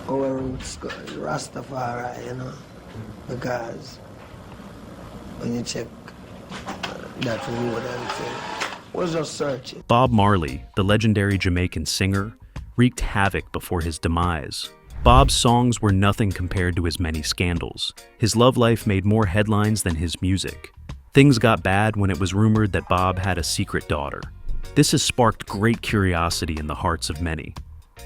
our roots go Rastafari, you know, because when you check that road and thing, was just searching. Bob Marley, the legendary Jamaican singer, wreaked havoc before his demise. Bob's songs were nothing compared to his many scandals. His love life made more headlines than his music. Things got bad when it was rumored that Bob had a secret daughter. This has sparked great curiosity in the hearts of many.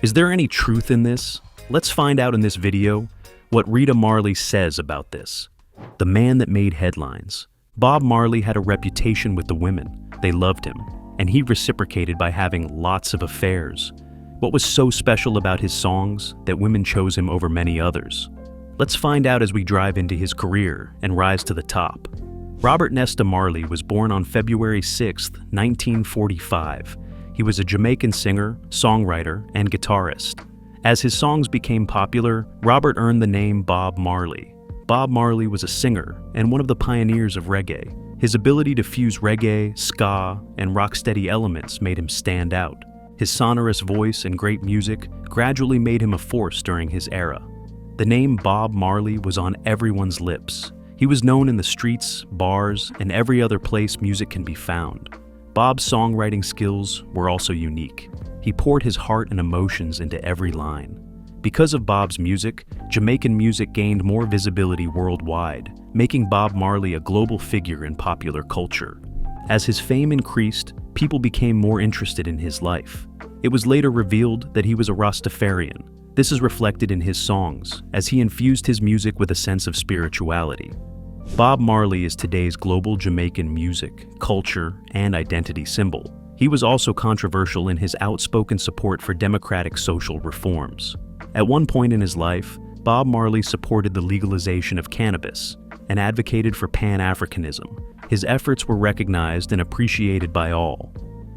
Is there any truth in this? Let's find out in this video what Rita Marley says about this. The man that made headlines. Bob Marley had a reputation with the women. They loved him, and he reciprocated by having lots of affairs. What was so special about his songs that women chose him over many others? Let's find out as we drive into his career and rise to the top. Robert Nesta Marley was born on February 6, 1945. He was a Jamaican singer, songwriter, and guitarist. As his songs became popular, Robert earned the name Bob Marley. Bob Marley was a singer and one of the pioneers of reggae. His ability to fuse reggae, ska, and rocksteady elements made him stand out. His sonorous voice and great music gradually made him a force during his era. The name Bob Marley was on everyone's lips. He was known in the streets, bars, and every other place music can be found. Bob's songwriting skills were also unique. He poured his heart and emotions into every line. Because of Bob's music, Jamaican music gained more visibility worldwide, making Bob Marley a global figure in popular culture. As his fame increased, people became more interested in his life. It was later revealed that he was a Rastafarian. This is reflected in his songs, as he infused his music with a sense of spirituality. Bob Marley is today's global Jamaican music, culture, and identity symbol. He was also controversial in his outspoken support for democratic social reforms. At one point in his life, Bob Marley supported the legalization of cannabis and advocated for Pan-Africanism. His efforts were recognized and appreciated by all.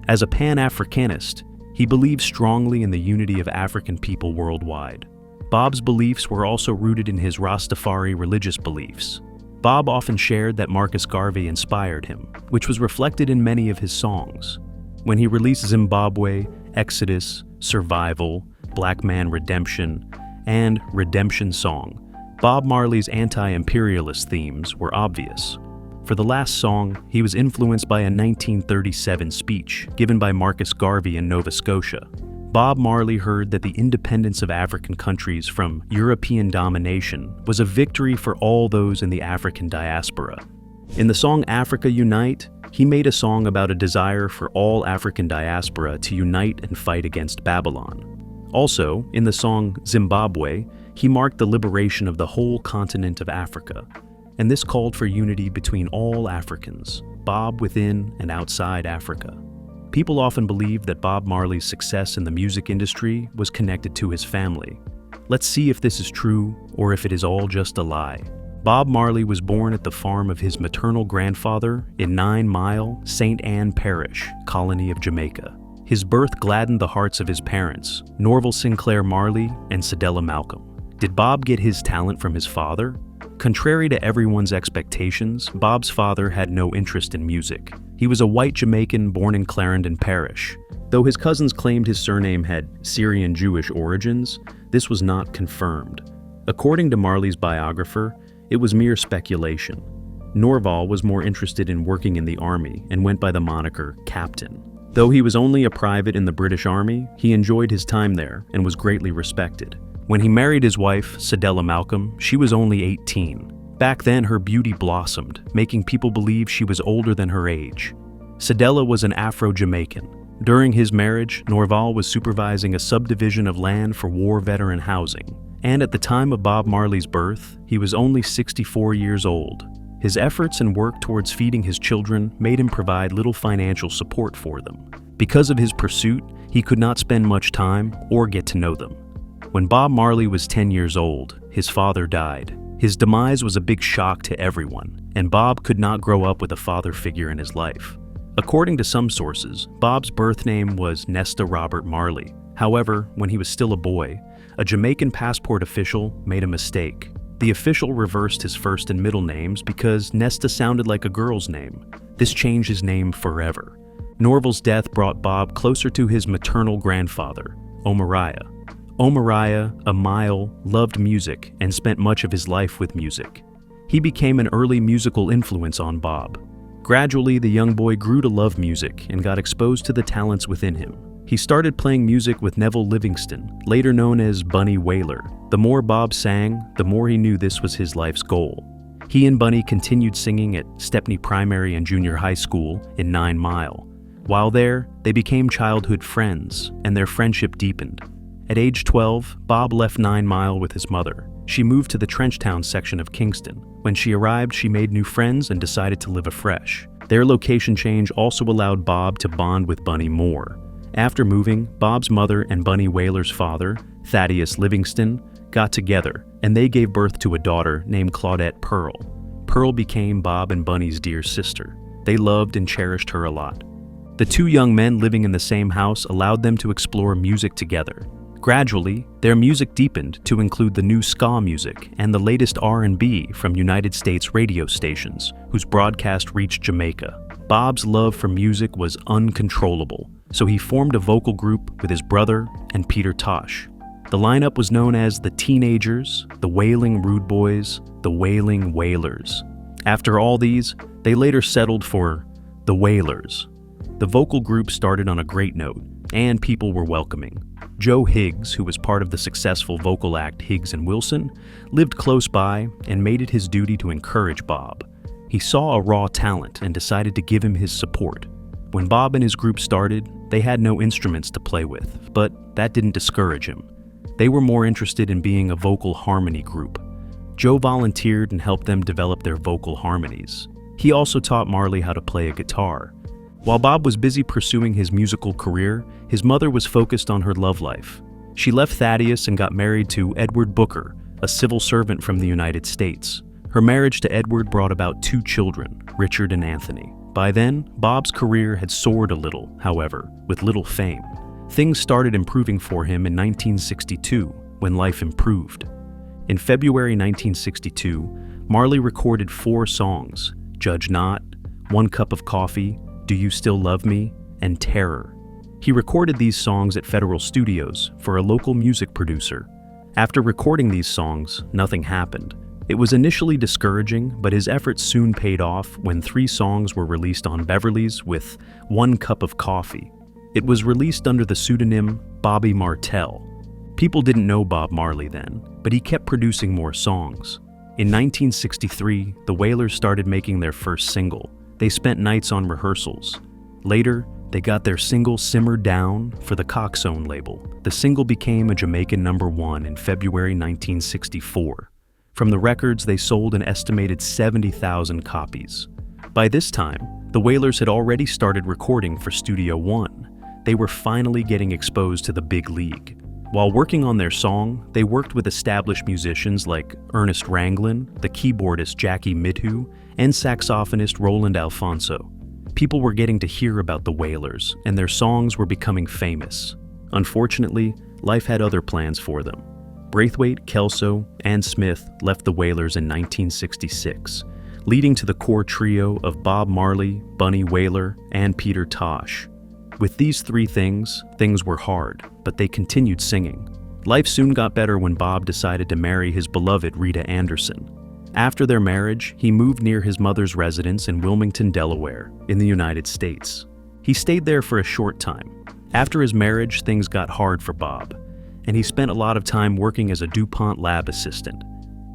As a Pan-Africanist, he believed strongly in the unity of African people worldwide. Bob's beliefs were also rooted in his Rastafari religious beliefs. Bob often shared that Marcus Garvey inspired him, which was reflected in many of his songs. When he released Zimbabwe, Exodus, Survival, Black Man Redemption, and Redemption Song, Bob Marley's anti-imperialist themes were obvious. For the last song, he was influenced by a 1937 speech given by Marcus Garvey in Nova Scotia. Bob Marley heard that the independence of African countries from European domination was a victory for all those in the African diaspora. In the song Africa Unite, he made a song about a desire for all African diaspora to unite and fight against Babylon. Also, in the song Zimbabwe, he marked the liberation of the whole continent of Africa, and this called for unity between all Africans, Bob within and outside Africa. People often believe that Bob Marley's success in the music industry was connected to his family. Let's see if this is true or if it is all just a lie. Bob Marley was born at the farm of his maternal grandfather in 9 Mile, St. Anne Parish, colony of Jamaica. His birth gladdened the hearts of his parents, Norval Sinclair Marley and Cedella Malcolm. Did Bob get his talent from his father? Contrary to everyone's expectations, Bob's father had no interest in music. He was a white Jamaican born in Clarendon Parish. Though his cousins claimed his surname had Syrian Jewish origins, this was not confirmed. According to Marley's biographer, it was mere speculation. Norval was more interested in working in the army and went by the moniker Captain. Though he was only a private in the British Army, he enjoyed his time there and was greatly respected. When he married his wife, Cedella Malcolm, she was only 18. Back then, her beauty blossomed, making people believe she was older than her age. Cedella was an Afro-Jamaican. During his marriage, Norval was supervising a subdivision of land for war veteran housing. And at the time of Bob Marley's birth, he was only 64 years old. His efforts and work towards feeding his children made him provide little financial support for them. Because of his pursuit, he could not spend much time or get to know them. When Bob Marley was 10 years old, his father died. His demise was a big shock to everyone, and Bob could not grow up with a father figure in his life. According to some sources, Bob's birth name was Nesta Robert Marley. However, when he was still a boy, a Jamaican passport official made a mistake. The official reversed his first and middle names because Nesta sounded like a girl's name. This changed his name forever. Norval's death brought Bob closer to his maternal grandfather, Omariah. Omariah, a mile, loved music and spent much of his life with music. He became an early musical influence on Bob. Gradually, the young boy grew to love music and got exposed to the talents within him. He started playing music with Neville Livingston, later known as Bunny Wailer. The more Bob sang, the more he knew this was his life's goal. He and Bunny continued singing at Stepney Primary and Junior High School in 9 Mile. While there, they became childhood friends, and their friendship deepened. At age 12, Bob left 9 Mile with his mother. She moved to the Trenchtown section of Kingston. When she arrived, she made new friends and decided to live afresh. Their location change also allowed Bob to bond with Bunny more. After moving, Bob's mother and Bunny Wailer's father, Thaddeus Livingston, got together, and they gave birth to a daughter named Claudette Pearl. Pearl became Bob and Bunny's dear sister. They loved and cherished her a lot. The two young men living in the same house allowed them to explore music together. Gradually, their music deepened to include the new ska music and the latest R&B from United States radio stations, whose broadcast reached Jamaica. Bob's love for music was uncontrollable, so he formed a vocal group with his brother and Peter Tosh. The lineup was known as the Teenagers, the Wailing Rude Boys, the Wailing Wailers. After all these, they later settled for the Wailers. The vocal group started on a great note, and people were welcoming. Joe Higgs, who was part of the successful vocal act Higgs and Wilson, lived close by and made it his duty to encourage Bob. He saw a raw talent and decided to give him his support. When Bob and his group started, they had no instruments to play with, but that didn't discourage him. They were more interested in being a vocal harmony group. Joe volunteered and helped them develop their vocal harmonies. He also taught Marley how to play a guitar. While Bob was busy pursuing his musical career, his mother was focused on her love life. She left Thaddeus and got married to Edward Booker, a civil servant from the United States. Her marriage to Edward brought about 2 children, Richard and Anthony. By then, Bob's career had soared a little, however, with little fame. Things started improving for him in 1962, when life improved. In February 1962, Marley recorded 4 songs: Judge Not, One Cup of Coffee, Do You Still Love Me, and Terror. He recorded these songs at Federal Studios for a local music producer. After recording these songs, nothing happened. It was initially discouraging, but his efforts soon paid off when 3 songs were released on Beverly's with One Cup of Coffee. It was released under the pseudonym Bobby Martell. People didn't know Bob Marley then, but he kept producing more songs. In 1963, the Wailers started making their first single. They spent nights on rehearsals. Later, they got their single Simmer Down for the Coxsone label. The single became a Jamaican #1 in February 1964. From the records, they sold an estimated 70,000 copies. By this time, the Wailers had already started recording for Studio One. They were finally getting exposed to the big league. While working on their song, they worked with established musicians like Ernest Ranglin, the keyboardist Jackie Midhu, and saxophonist Roland Alfonso. People were getting to hear about the Wailers, and their songs were becoming famous. Unfortunately, life had other plans for them. Braithwaite, Kelso, and Smith left the Wailers in 1966, leading to the core trio of Bob Marley, Bunny Wailer, and Peter Tosh. With these 3 things were hard, but they continued singing. Life soon got better when Bob decided to marry his beloved Rita Anderson. After their marriage, he moved near his mother's residence in Wilmington, Delaware, in the United States. He stayed there for a short time. After his marriage, things got hard for Bob, and he spent a lot of time working as a DuPont lab assistant.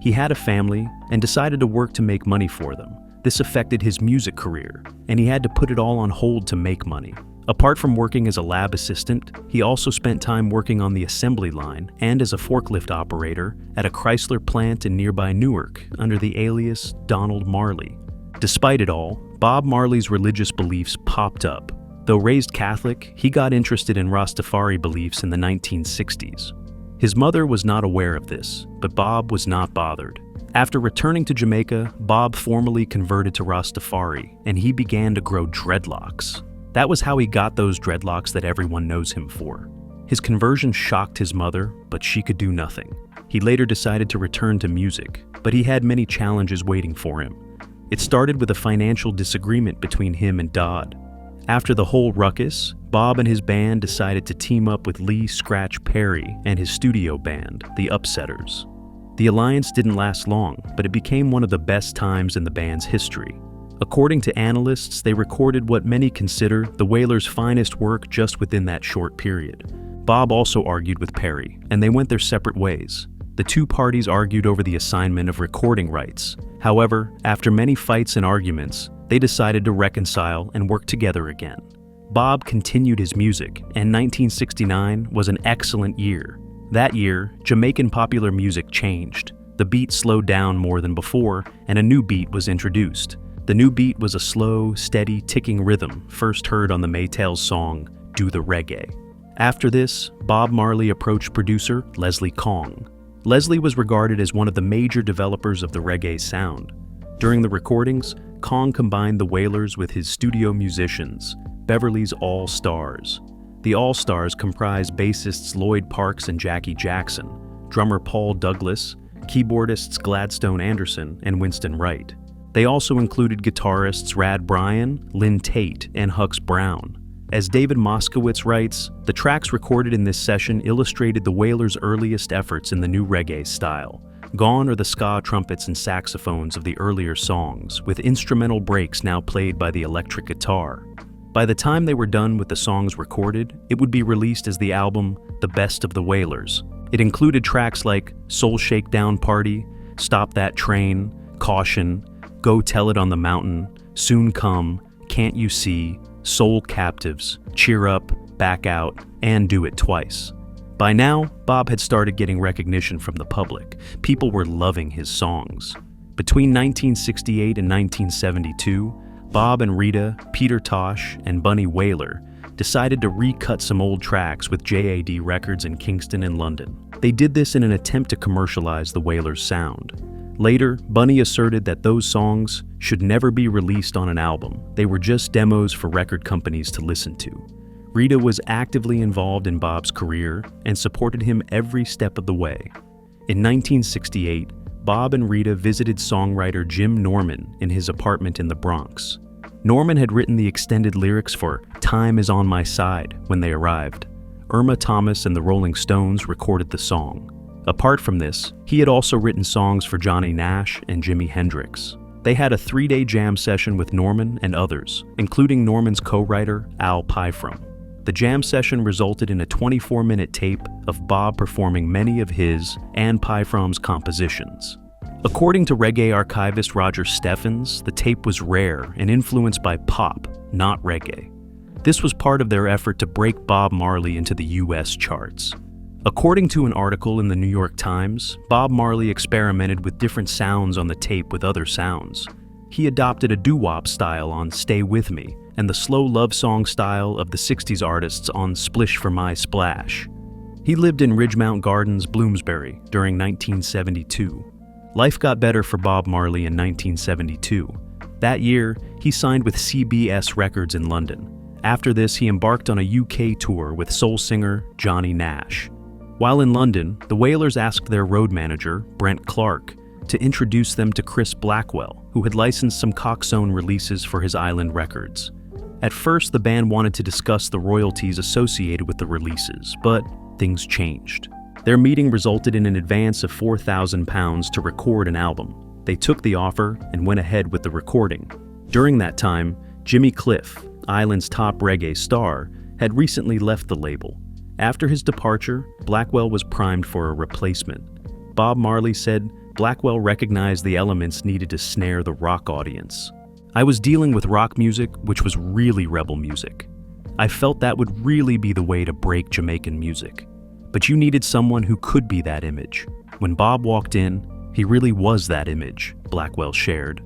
He had a family and decided to work to make money for them. This affected his music career, and he had to put it all on hold to make money. Apart from working as a lab assistant, he also spent time working on the assembly line and as a forklift operator at a Chrysler plant in nearby Newark under the alias Donald Marley. Despite it all, Bob Marley's religious beliefs popped up. Though raised Catholic, he got interested in Rastafari beliefs in the 1960s. His mother was not aware of this, but Bob was not bothered. After returning to Jamaica, Bob formally converted to Rastafari, and he began to grow dreadlocks. That was how he got those dreadlocks that everyone knows him for. His conversion shocked his mother, but she could do nothing. He later decided to return to music, but he had many challenges waiting for him. It started with a financial disagreement between him and Dodd. After the whole ruckus, Bob and his band decided to team up with Lee Scratch Perry and his studio band, the Upsetters. The alliance didn't last long, but it became one of the best times in the band's history. According to analysts, they recorded what many consider the Wailers' finest work just within that short period. Bob also argued with Perry, and they went their separate ways. The two parties argued over the assignment of recording rights. However, after many fights and arguments, they decided to reconcile and work together again. Bob continued his music, and 1969 was an excellent year. That year, Jamaican popular music changed. The beat slowed down more than before, and a new beat was introduced. The new beat was a slow, steady, ticking rhythm first heard on the Maytals' song, Do the Reggae. After this, Bob Marley approached producer Leslie Kong. Leslie was regarded as one of the major developers of the reggae sound. During the recordings, Kong combined the Wailers with his studio musicians, Beverly's All-Stars. The All-Stars comprised bassists Lloyd Parks and Jackie Jackson, drummer Paul Douglas, keyboardists Gladstone Anderson and Winston Wright. They also included guitarists Rad Bryan, Lynn Tate, and Hux Brown. As David Moskowitz writes, the tracks recorded in this session illustrated the Wailers' earliest efforts in the new reggae style. Gone are the ska trumpets and saxophones of the earlier songs, with instrumental breaks now played by the electric guitar. By the time they were done with the songs recorded, it would be released as the album The Best of the Wailers. It included tracks like Soul Shakedown Party, Stop That Train, Caution, Go Tell It on the Mountain, Soon Come, Can't You See, Soul Captives, Cheer Up, Back Out, and Do It Twice. By now, Bob had started getting recognition from the public. People were loving his songs. Between 1968 and 1972, Bob and Rita, Peter Tosh, and Bunny Wailer decided to recut some old tracks with JAD Records in Kingston and London. They did this in an attempt to commercialize the Wailers' sound. Later, Bunny asserted that those songs should never be released on an album. They were just demos for record companies to listen to. Rita was actively involved in Bob's career and supported him every step of the way. In 1968, Bob and Rita visited songwriter Jim Norman in his apartment in the Bronx. Norman had written the extended lyrics for Time Is On My Side when they arrived. Irma Thomas and the Rolling Stones recorded the song. Apart from this, he had also written songs for Johnny Nash and Jimi Hendrix. They had a 3-day jam session with Norman and others, including Norman's co-writer Al Pyfrom. The jam session resulted in a 24-minute tape of Bob performing many of his and Pyfrom's compositions. According to reggae archivist Roger Steffens, the tape was rare and influenced by pop, not reggae. This was part of their effort to break Bob Marley into the US charts. According to an article in the New York Times, Bob Marley experimented with different sounds on the tape with other sounds. He adopted a doo-wop style on Stay With Me and the slow love song style of the 60s artists on Splish for My Splash. He lived in Ridgemount Gardens, Bloomsbury during 1972. Life got better for Bob Marley in 1972. That year, he signed with CBS Records in London. After this, he embarked on a UK tour with soul singer Johnny Nash. While in London, the Wailers asked their road manager, Brent Clark, to introduce them to Chris Blackwell, who had licensed some Coxsone releases for his Island Records. At first, the band wanted to discuss the royalties associated with the releases, but things changed. Their meeting resulted in an advance of £4,000 to record an album. They took the offer and went ahead with the recording. During that time, Jimmy Cliff, Island's top reggae star, had recently left the label. After his departure, Blackwell was primed for a replacement. Bob Marley said Blackwell recognized the elements needed to snare the rock audience. I was dealing with rock music, which was really rebel music. I felt that would really be the way to break Jamaican music. But you needed someone who could be that image. When Bob walked in, he really was that image, Blackwell shared.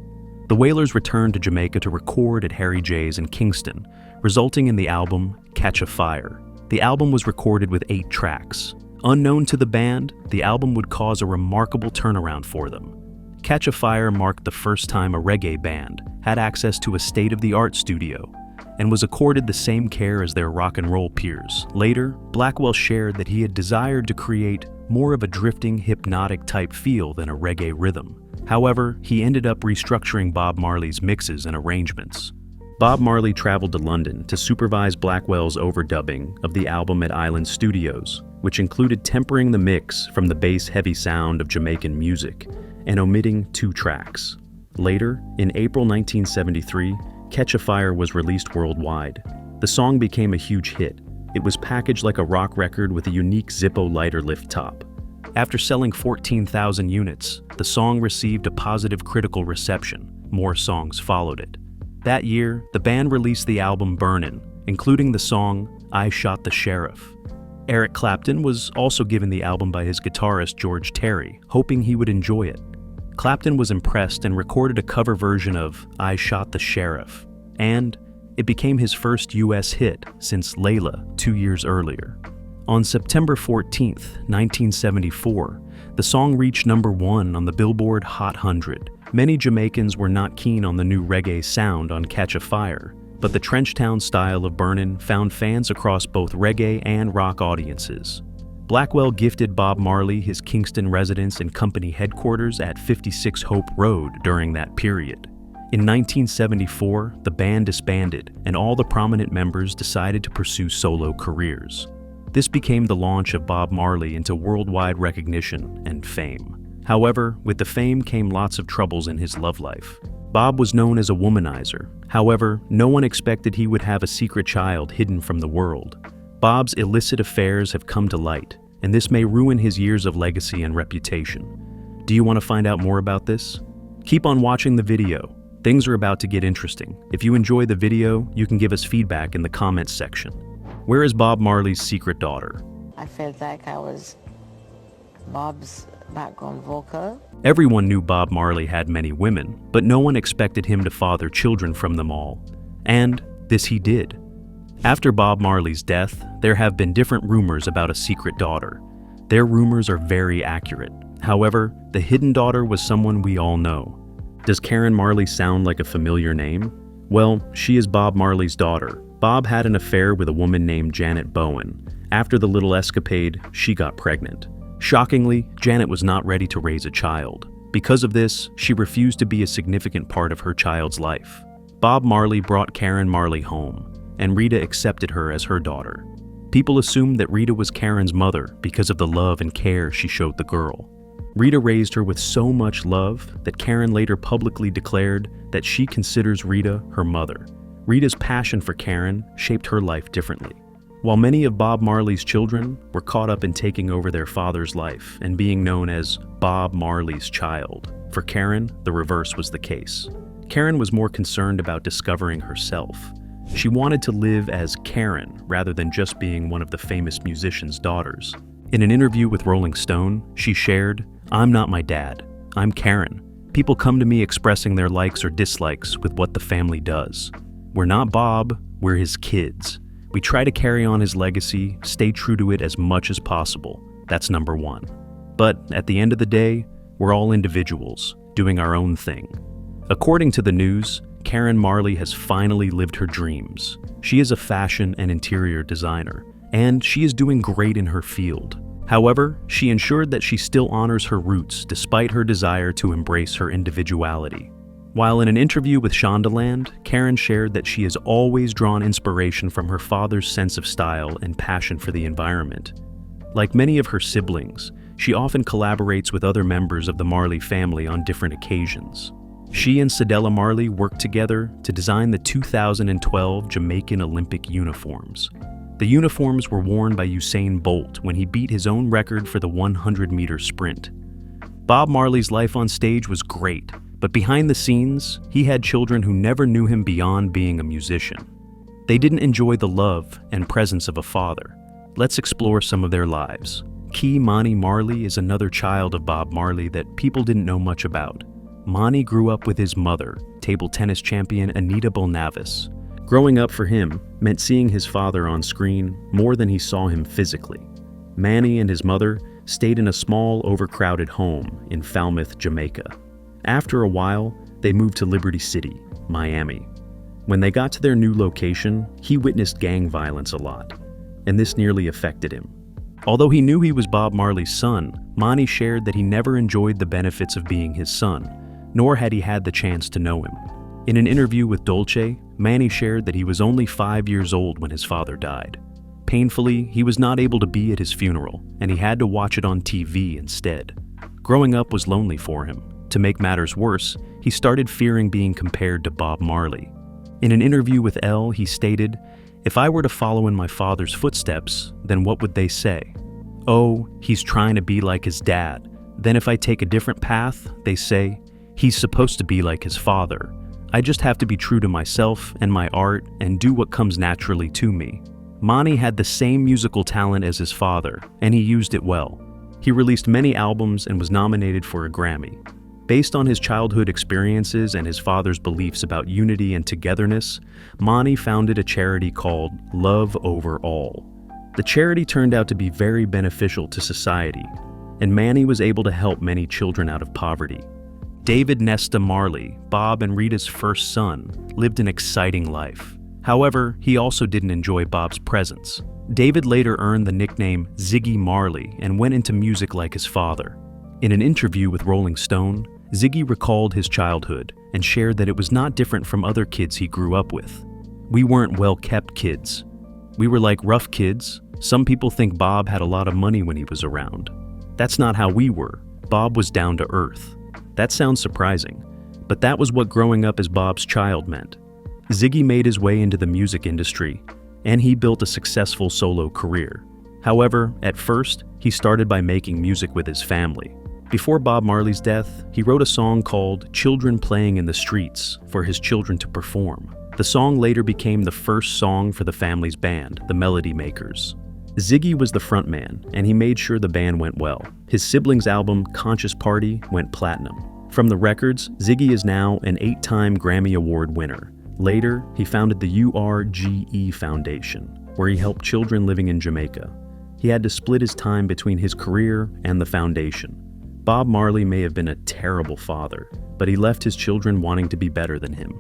The Wailers returned to Jamaica to record at Harry J's in Kingston, resulting in the album Catch a Fire. The album was recorded with 8 tracks. Unknown to the band, the album would cause a remarkable turnaround for them. Catch a Fire marked the first time a reggae band had access to a state-of-the-art studio and was accorded the same care as their rock and roll peers. Later, Blackwell shared that he had desired to create more of a drifting, hypnotic type feel than a reggae rhythm. However, he ended up restructuring Bob Marley's mixes and arrangements. Bob Marley traveled to London to supervise Blackwell's overdubbing of the album at Island Studios, which included tempering the mix from the bass-heavy sound of Jamaican music and omitting 2 tracks. Later, in April 1973, Catch a Fire was released worldwide. The song became a huge hit. It was packaged like a rock record with a unique Zippo lighter lift top. After selling 14,000 units, the song received a positive critical reception. More songs followed it. That year, the band released the album Burnin', including the song I Shot the Sheriff. Eric Clapton was also given the album by his guitarist George Terry, hoping he would enjoy it. Clapton was impressed and recorded a cover version of I Shot the Sheriff, and it became his first US hit since Layla 2 years earlier. On September 14, 1974, the song reached #1 on the Billboard Hot 100. Many Jamaicans were not keen on the new reggae sound on Catch a Fire, but the Trenchtown style of Burnin' found fans across both reggae and rock audiences. Blackwell gifted Bob Marley his Kingston residence and company headquarters at 56 Hope Road during that period. In 1974, the band disbanded, and all the prominent members decided to pursue solo careers. This became the launch of Bob Marley into worldwide recognition and fame. However, with the fame came lots of troubles in his love life. Bob was known as a womanizer. However, no one expected he would have a secret child hidden from the world. Bob's illicit affairs have come to light, and this may ruin his years of legacy and reputation. Do you want to find out more about this? Keep on watching the video. Things are about to get interesting. If you enjoy the video, you can give us feedback in the comments section. Where is Bob Marley's secret daughter? I felt like I was Bob's background vocal. Everyone knew Bob Marley had many women, but no one expected him to father children from them all. And this he did. After Bob Marley's death, there have been different rumors about a secret daughter. Their rumors are very accurate. However, the hidden daughter was someone we all know. Does Karen Marley sound like a familiar name? Well, she is Bob Marley's daughter. Bob had an affair with a woman named Janet Bowen. After the little escapade, she got pregnant. Shockingly, Janet was not ready to raise a child. Because of this, she refused to be a significant part of her child's life. Bob Marley brought Karen Marley home, and Rita accepted her as her daughter. People assumed that Rita was Karen's mother because of the love and care she showed the girl. Rita raised her with so much love that Karen later publicly declared that she considers Rita her mother. Rita's passion for Karen shaped her life differently. While many of Bob Marley's children were caught up in taking over their father's life and being known as Bob Marley's child, for Karen, the reverse was the case. Karen was more concerned about discovering herself. She wanted to live as Karen rather than just being one of the famous musician's daughters. In an interview with Rolling Stone, she shared, "I'm not my dad. I'm Karen. People come to me expressing their likes or dislikes with what the family does. We're not Bob, we're his kids. We try to carry on his legacy, stay true to it as much as possible. That's #1. But at the end of the day, we're all individuals, doing our own thing." According to the news, Karen Marley has finally lived her dreams. She is a fashion and interior designer, and she is doing great in her field. However, she ensured that she still honors her roots despite her desire to embrace her individuality. While in an interview with Shondaland, Karen shared that she has always drawn inspiration from her father's sense of style and passion for the environment. Like many of her siblings, she often collaborates with other members of the Marley family on different occasions. She and Cedella Marley worked together to design the 2012 Jamaican Olympic uniforms. The uniforms were worn by Usain Bolt when he beat his own record for the 100-meter sprint. Bob Marley's life on stage was great, but behind the scenes, he had children who never knew him beyond being a musician. They didn't enjoy the love and presence of a father. Let's explore some of their lives. Key Monty Marley is another child of Bob Marley that people didn't know much about. Monty grew up with his mother, table tennis champion Anita Bolnavis. Growing up for him meant seeing his father on screen more than he saw him physically. Manny and his mother stayed in a small, overcrowded home in Falmouth, Jamaica. After a while, they moved to Liberty City, Miami. When they got to their new location, he witnessed gang violence a lot, and this nearly affected him. Although he knew he was Bob Marley's son, Monty shared that he never enjoyed the benefits of being his son, nor had he had the chance to know him. In an interview with Dolce, Manny shared that he was only 5 years old when his father died. Painfully, he was not able to be at his funeral, and he had to watch it on TV instead. Growing up was lonely for him. To make matters worse, he started fearing being compared to Bob Marley. In an interview with Elle, he stated, "If I were to follow in my father's footsteps, then what would they say? Oh, he's trying to be like his dad. Then if I take a different path, they say, he's supposed to be like his father. I just have to be true to myself and my art and do what comes naturally to me." Manny had the same musical talent as his father, and he used it well. He released many albums and was nominated for a Grammy. Based on his childhood experiences and his father's beliefs about unity and togetherness, Manny founded a charity called Love Over All. The charity turned out to be very beneficial to society, and Manny was able to help many children out of poverty. David Nesta Marley, Bob and Rita's first son, lived an exciting life. However, he also didn't enjoy Bob's presence. David later earned the nickname Ziggy Marley and went into music like his father. In an interview with Rolling Stone, Ziggy recalled his childhood and shared that it was not different from other kids he grew up with. "We weren't well-kept kids. We were like rough kids. Some people think Bob had a lot of money when he was around. That's not how we were. Bob was down to earth." That sounds surprising, but that was what growing up as Bob's child meant. Ziggy made his way into the music industry, and he built a successful solo career. However, at first, he started by making music with his family. Before Bob Marley's death, he wrote a song called "Children Playing in the Streets" for his children to perform. The song later became the first song for the family's band, the Melody Makers. Ziggy was the frontman, and he made sure the band went well. His siblings' album, Conscious Party, went platinum. From the records, Ziggy is now an 8-time Grammy Award winner. Later, he founded the URGE Foundation, where he helped children living in Jamaica. He had to split his time between his career and the foundation. Bob Marley may have been a terrible father, but he left his children wanting to be better than him.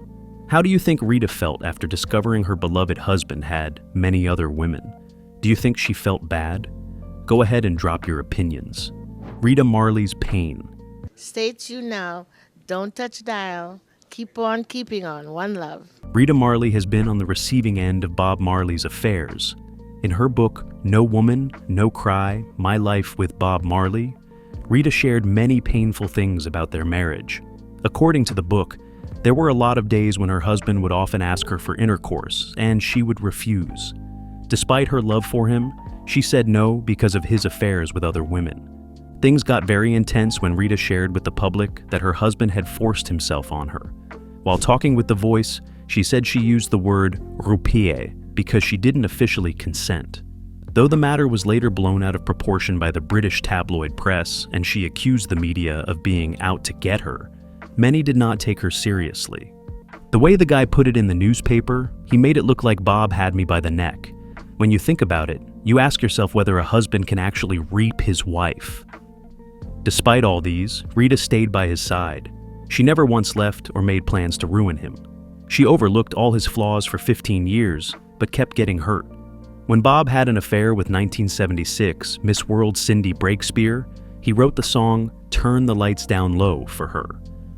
How do you think Rita felt after discovering her beloved husband had many other women? Do you think she felt bad? Go ahead and drop your opinions. Rita Marley's Pain. Stay tuned now. Don't touch dial. Keep on keeping on. One love. Rita Marley has been on the receiving end of Bob Marley's affairs. In her book, No Woman, No Cry, My Life with Bob Marley, Rita shared many painful things about their marriage. According to the book, there were a lot of days when her husband would often ask her for intercourse, and she would refuse. Despite her love for him, she said no because of his affairs with other women. Things got very intense when Rita shared with the public that her husband had forced himself on her. While talking with The Voice, she said she used the word roupie because she didn't officially consent. Though the matter was later blown out of proportion by the British tabloid press and she accused the media of being out to get her, many did not take her seriously. The way the guy put it in the newspaper, he made it look like Bob had me by the neck. When you think about it, you ask yourself whether a husband can actually reap his wife. Despite all these, Rita stayed by his side. She never once left or made plans to ruin him. She overlooked all his flaws for 15 years, but kept getting hurt. When Bob had an affair with 1976 Miss World Cindy Breakspear, he wrote the song Turn the Lights Down Low for her.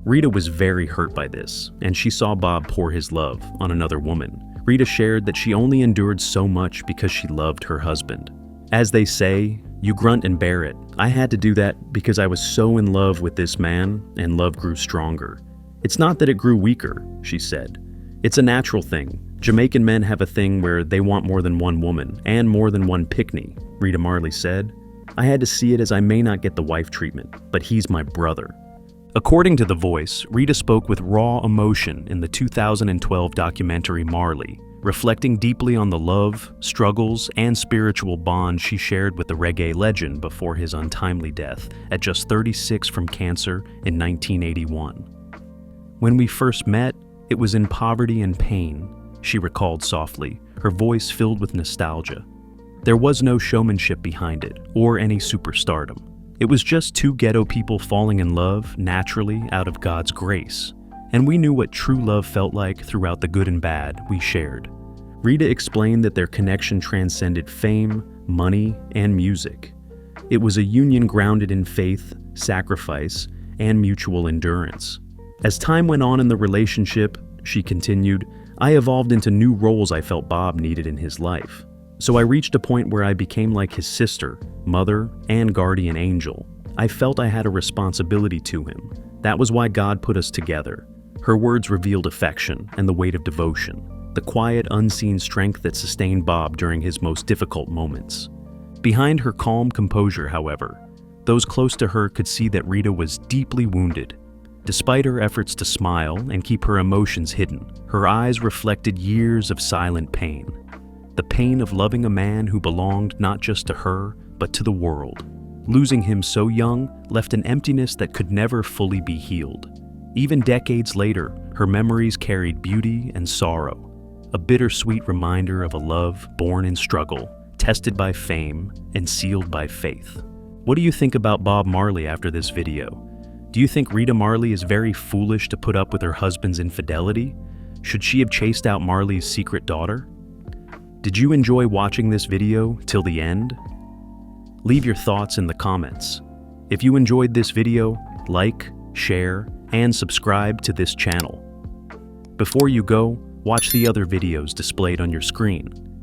Rita was very hurt by this, and she saw Bob pour his love on another woman. Rita shared that she only endured so much because she loved her husband. As they say, you grunt and bear it. I had to do that because I was so in love with this man, and love grew stronger. It's not that it grew weaker, she said. It's a natural thing. Jamaican men have a thing where they want more than one woman, and more than one pickney, Rita Marley said. I had to see it as I may not get the wife treatment, but he's my brother. According to The Voice, Rita spoke with raw emotion in the 2012 documentary Marley, reflecting deeply on the love, struggles, and spiritual bond she shared with the reggae legend before his untimely death at just 36 from cancer in 1981. When we first met, it was in poverty and pain, she recalled softly, her voice filled with nostalgia. There was no showmanship behind it, or any superstardom. It was just two ghetto people falling in love naturally out of God's grace, and we knew what true love felt like throughout the good and bad we shared. Rita explained that their connection transcended fame, money, and music. It was a union grounded in faith, sacrifice, and mutual endurance. As time went on in the relationship, she continued, I evolved into new roles I felt Bob needed in his life. So I reached a point where I became like his sister, mother, and guardian angel. I felt I had a responsibility to him. That was why God put us together. Her words revealed affection and the weight of devotion, the quiet, unseen strength that sustained Bob during his most difficult moments. Behind her calm composure, however, those close to her could see that Rita was deeply wounded. Despite her efforts to smile and keep her emotions hidden, her eyes reflected years of silent pain. The pain of loving a man who belonged not just to her, but to the world. Losing him so young left an emptiness that could never fully be healed. Even decades later, her memories carried beauty and sorrow, a bittersweet reminder of a love born in struggle, tested by fame, and sealed by faith. What do you think about Bob Marley after this video? Do you think Rita Marley is very foolish to put up with her husband's infidelity? Should she have chased out Marley's secret daughter? Did you enjoy watching this video till the end? Leave your thoughts in the comments. If you enjoyed this video, like, share, and subscribe to this channel. Before you go, watch the other videos displayed on your screen.